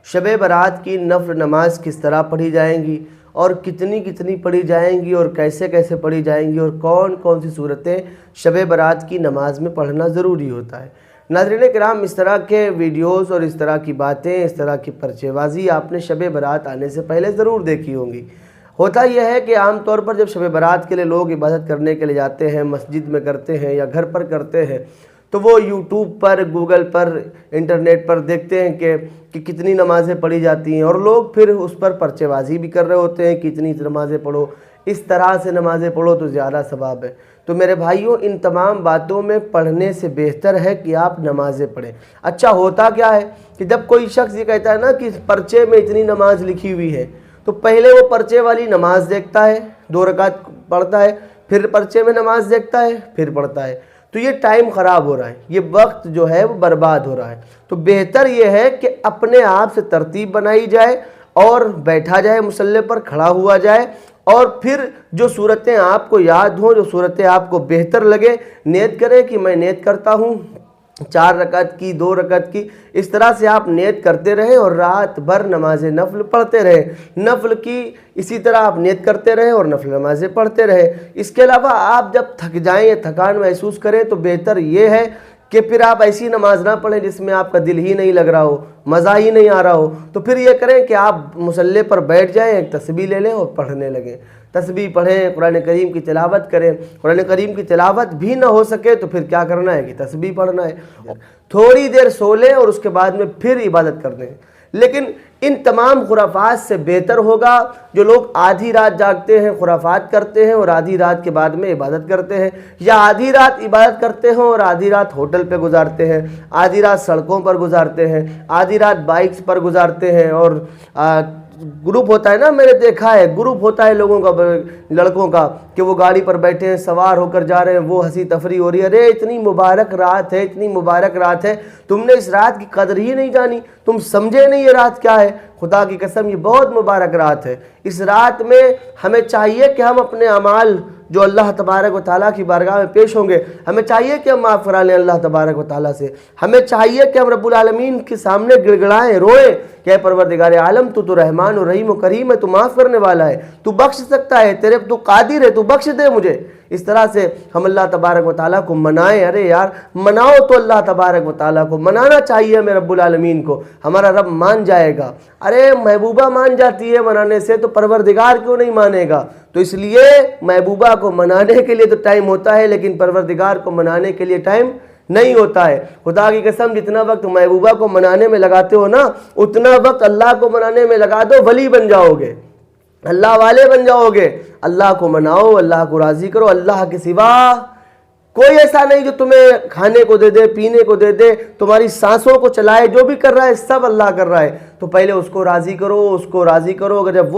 شب برات کی نفل نماز کس طرح پڑھی جائیں گی اور کتنی پڑھی جائیں گی اور کیسے کیسے پڑھی جائیں گی اور کون کون سی صورتیں شب برات کی نماز میں پڑھنا ضروری ہوتا ہے۔ ناظرین کرام، اس طرح کے ویڈیوز اور اس طرح کی باتیں، اس طرح کی پرچے بازی آپ نے شب برات آنے سے پہلے ضرور دیکھی ہوں گی۔ ہوتا یہ ہے کہ عام طور پر جب شب برات کے لیے لوگ عبادت کرنے کے لیے جاتے ہیں، مسجد میں کرتے ہیں یا گھر پر کرتے ہیں، تو وہ یوٹیوب پر، گوگل پر، انٹرنیٹ پر دیکھتے ہیں کہ کتنی نمازیں پڑھی جاتی ہیں، اور لوگ پھر اس پر پرچے بازی بھی کر رہے ہوتے ہیں کہ اتنی نمازیں پڑھو، اس طرح سے نمازیں پڑھو تو زیادہ ثواب ہے۔ تو میرے بھائیوں، ان تمام باتوں میں پڑھنے سے بہتر ہے کہ آپ نمازیں پڑھیں۔ اچھا، ہوتا کیا ہے کہ جب کوئی شخص یہ کہتا ہے نا کہ پرچے میں اتنی نماز لکھی ہوئی ہے، تو پہلے وہ پرچے والی نماز دیکھتا ہے، 2 رکعت پڑھتا ہے، پھر پرچے میں نماز دیکھتا ہے، پھر پڑھتا ہے، تو یہ ٹائم خراب ہو رہا ہے، یہ وقت جو ہے وہ برباد ہو رہا ہے۔ تو بہتر یہ ہے کہ اپنے آپ سے ترتیب بنائی جائے اور بیٹھا جائے، مصلی پر کھڑا ہوا جائے، اور پھر جو صورتیں آپ کو یاد ہوں، جو صورتیں آپ کو بہتر لگے، نیت کریں کہ میں نیت کرتا ہوں 4 رکعت کی، 2 رکعت کی، اس طرح سے آپ نیت کرتے رہیں اور رات بھر نماز نفل پڑھتے رہیں۔ نفل کی اسی طرح آپ نیت کرتے رہیں اور نفل نمازیں پڑھتے رہیں۔ اس کے علاوہ آپ جب تھک جائیں یا تھکان محسوس کریں تو بہتر یہ ہے کہ پھر آپ ایسی نماز نہ پڑھیں جس میں آپ کا دل ہی نہیں لگ رہا ہو، مزہ ہی نہیں آ رہا ہو، تو پھر یہ کریں کہ آپ مصلی پر بیٹھ جائیں، ایک تسبیح لے لیں اور پڑھنے لگیں۔ تسبیح پڑھیں، قرآن کریم کی تلاوت کریں۔ قرآن کریم کی تلاوت بھی نہ ہو سکے تو پھر کیا کرنا ہے کہ تسبیح پڑھنا ہے، تھوڑی دیر سو لیں اور اس کے بعد میں پھر عبادت کر دیں۔ لیکن ان تمام خرافات سے بہتر ہوگا جو لوگ آدھی رات جاگتے ہیں، خرافات کرتے ہیں اور آدھی رات کے بعد میں عبادت کرتے ہیں، یا آدھی رات عبادت کرتے ہیں اور آدھی رات ہوٹل پہ گزارتے ہیں، آدھی رات سڑکوں پر گزارتے ہیں، آدھی رات بائکس پر گزارتے ہیں، اور گروپ ہوتا ہے نا، میں نے دیکھا ہے گروپ ہوتا ہے لوگوں کا، لڑکوں کا، کہ وہ گاڑی پر بیٹھے ہیں، سوار ہو کر جا رہے ہیں، وہ ہنسی تفریح ہو رہی ہے۔ ارے اتنی مبارک رات ہے، اتنی مبارک رات ہے، تم نے اس رات کی قدر ہی نہیں جانی، تم سمجھے نہیں یہ رات کیا ہے۔ خدا کی قسم یہ بہت مبارک رات ہے۔ اس رات میں ہمیں چاہیے کہ ہم اپنے اعمال جو اللہ تبارک و تعالیٰ کی بارگاہ میں پیش ہوں گے، ہمیں چاہیے کہ ہم معاف کرا لیں اللہ تبارک و تعالیٰ سے۔ ہمیں چاہیے کہ ہم رب العالمین کے سامنے گڑ گڑائیں، روئیں کہ اے پروردگار عالم، تو رحمان و رحیم و کریم ہے، تو معاف کرنے والا ہے، تو بخش سکتا ہے، تو قادر ہے، تو بخش دے مجھے۔ اس طرح سے ہم اللہ تبارک و تعالیٰ کو منائیں۔ ارے یار، مناؤ تو اللہ تبارک و تعالیٰ کو، منانا چاہیے ہمیں رب العالمین کو، ہمارا رب مان جائے گا۔ ارے محبوبہ مان جاتی ہے منانے سے، تو پروردگار کیوں نہیں مانے گا؟ تو اس لیے محبوبہ کو منانے کے لیے تو ٹائم ہوتا ہے، لیکن پروردگار کو منانے کے لیے ٹائم نہیں ہوتا ہے۔ خدا کی قسم، جتنا وقت محبوبہ کو منانے میں لگاتے ہو نا، اتنا وقت اللہ کو منانے میں لگا دو، ولی بن جاؤ گے، اللہ والے بن جاؤ گے۔ اللہ کو مناؤ، اللہ کو راضی کرو، اللہ کے سوا کوئی ایسا نہیں جو تمہیں کھانے کو دے دے، پینے کو دے دے، تمہاری سانسوں کو چلائے، جو بھی کر رہا ہے سب اللہ کر رہا ہے۔ تو پہلے اس کو راضی کرو، اس کو راضی کرو۔ اگر جب وہ